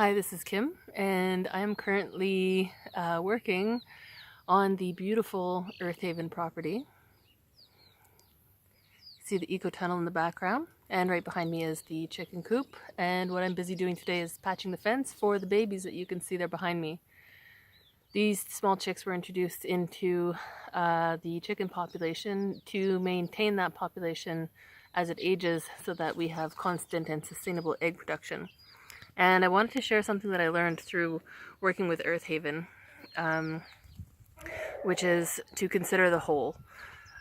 Hi, this is Kim, and I'm currently working on the beautiful Earth Haven property. See the eco tunnel in the background, and right behind me is the chicken coop. And what I'm busy doing today is patching the fence for the babies that you can see there behind me. These small chicks were introduced into the chicken population to maintain that population as it ages so that we have constant and sustainable egg production. And I wanted to share something that I learned through working with Earth Haven, which is to consider the whole.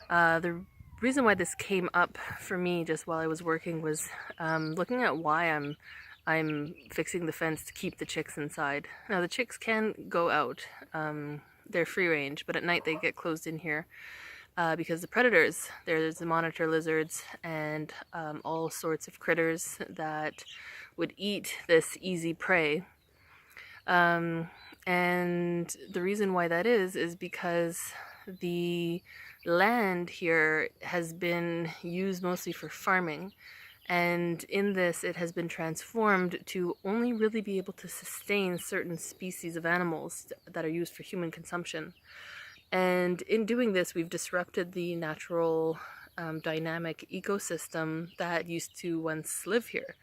The reason why this came up for me just while I was working was looking at why I'm fixing the fence to keep the chicks inside. Now the chicks can go out, they're free range, but at night they get closed in here because the predators, there's the monitor lizards and all sorts of critters that would eat this easy prey. And the reason why that is because the land here has been used mostly for farming, and in this it has been transformed to only really be able to sustain certain species of animals that are used for human consumption. And in doing this, we've disrupted the natural dynamic ecosystem that used to once live here,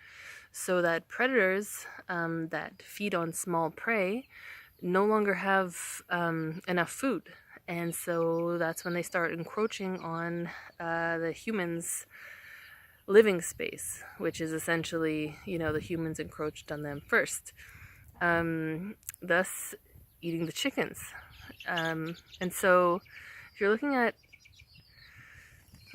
so that predators that feed on small prey no longer have enough food. And so that's when they start encroaching on the humans' living space, which is essentially, the humans encroached on them first, thus eating the chickens. And so if you're looking at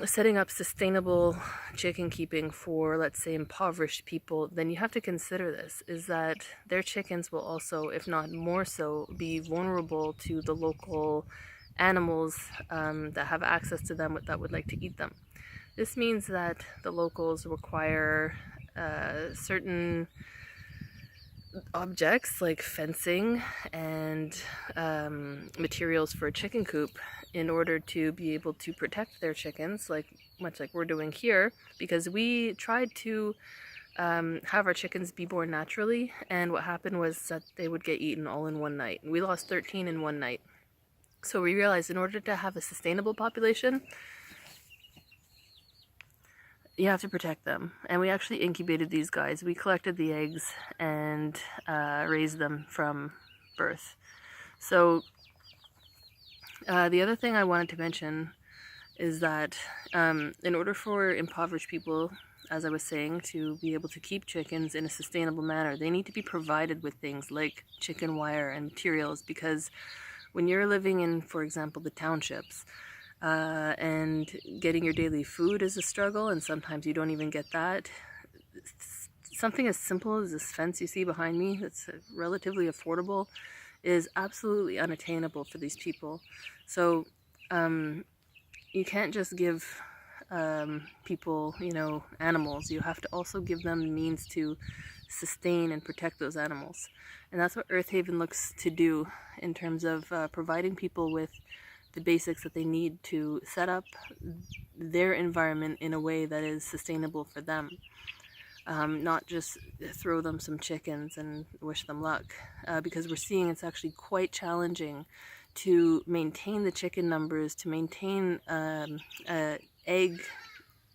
setting up sustainable chicken keeping for, let's say, impoverished people, then you have to consider this, is that their chickens will also, if not more so, be vulnerable to the local animals that have access to them that would like to eat them. This means that the locals require certain objects like fencing and materials for a chicken coop in order to be able to protect their chickens, much like we're doing here, because we tried to have our chickens be born naturally, and what happened was that they would get eaten all in one night. We lost 13 in one night. So we realized in order to have a sustainable population, you have to protect them. And we actually incubated these guys. We collected the eggs and raised them from birth. So the other thing I wanted to mention is that in order for impoverished people, as I was saying, to be able to keep chickens in a sustainable manner, they need to be provided with things like chicken wire and materials, because when you're living in, for example, the townships, and getting your daily food is a struggle, and sometimes you don't even get that. Something as simple as this fence you see behind me, that's relatively affordable, is absolutely unattainable for these people. So you can't just give people, animals. You have to also give them the means to sustain and protect those animals. And that's what Earth Haven looks to do in terms of providing people with the basics that they need to set up their environment in a way that is sustainable for them. Not just throw them some chickens and wish them luck, because we're seeing it's actually quite challenging to maintain the chicken numbers, to maintain egg,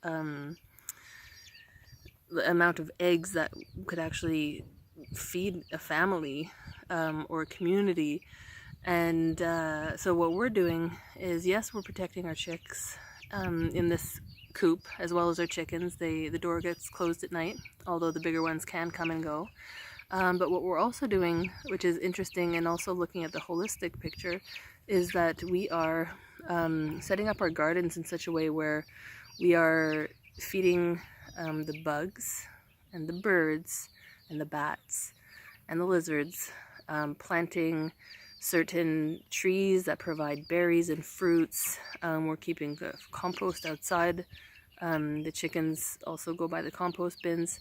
the amount of eggs that could actually feed a family or a community. And so what we're doing is, yes, we're protecting our chicks in this coop as well as our chickens. The door gets closed at night, although the bigger ones can come and go. But what we're also doing, which is interesting, and also looking at the holistic picture, is that we are setting up our gardens in such a way where we are feeding the bugs and the birds and the bats and the lizards, planting certain trees that provide berries and fruits. We're keeping compost outside. The chickens also go by the compost bins.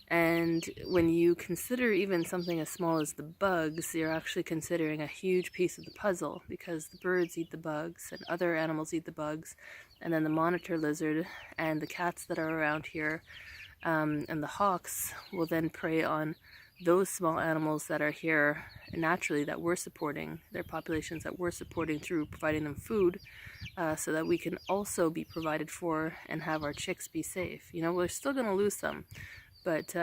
And when you consider even something as small as the bugs, you're actually considering a huge piece of the puzzle, because the birds eat the bugs and other animals eat the bugs, and then the monitor lizard and the cats that are around here and the hawks will then prey on those small animals that are here naturally, that we're supporting, their populations that we're supporting through providing them food, so that we can also be provided for and have our chicks be safe. You know, we're still going to lose some, but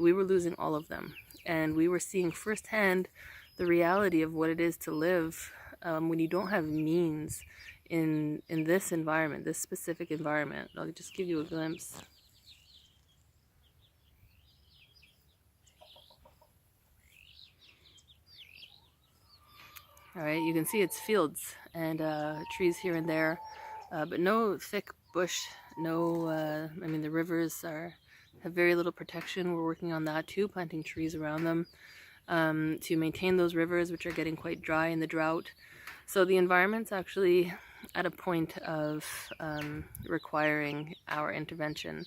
we were losing all of them. And we were seeing firsthand the reality of what it is to live when you don't have means in this environment, this specific environment. I'll just give you a glimpse. All right, you can see it's fields and trees here and there, but no thick bush, no, I mean the rivers have very little protection. We're working on that too, planting trees around them to maintain those rivers, which are getting quite dry in the drought. So the environment's actually at a point of requiring our intervention.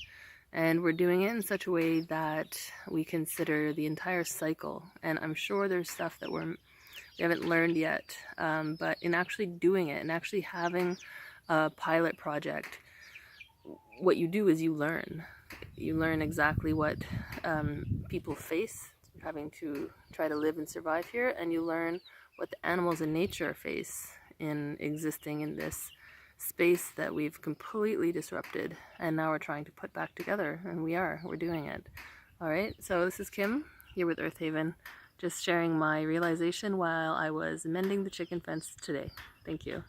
And we're doing it in such a way that we consider the entire cycle. And I'm sure there's stuff that we haven't learned yet, but in actually doing it and actually having a pilot project, what you do is you learn. You learn exactly what people face having to try to live and survive here, and you learn what the animals in nature face in existing in this space that we've completely disrupted, and now we're trying to put back together, and we're doing it. All right, so this is Kim here with Earth Haven, just sharing my realization while I was mending the chicken fence today. Thank you.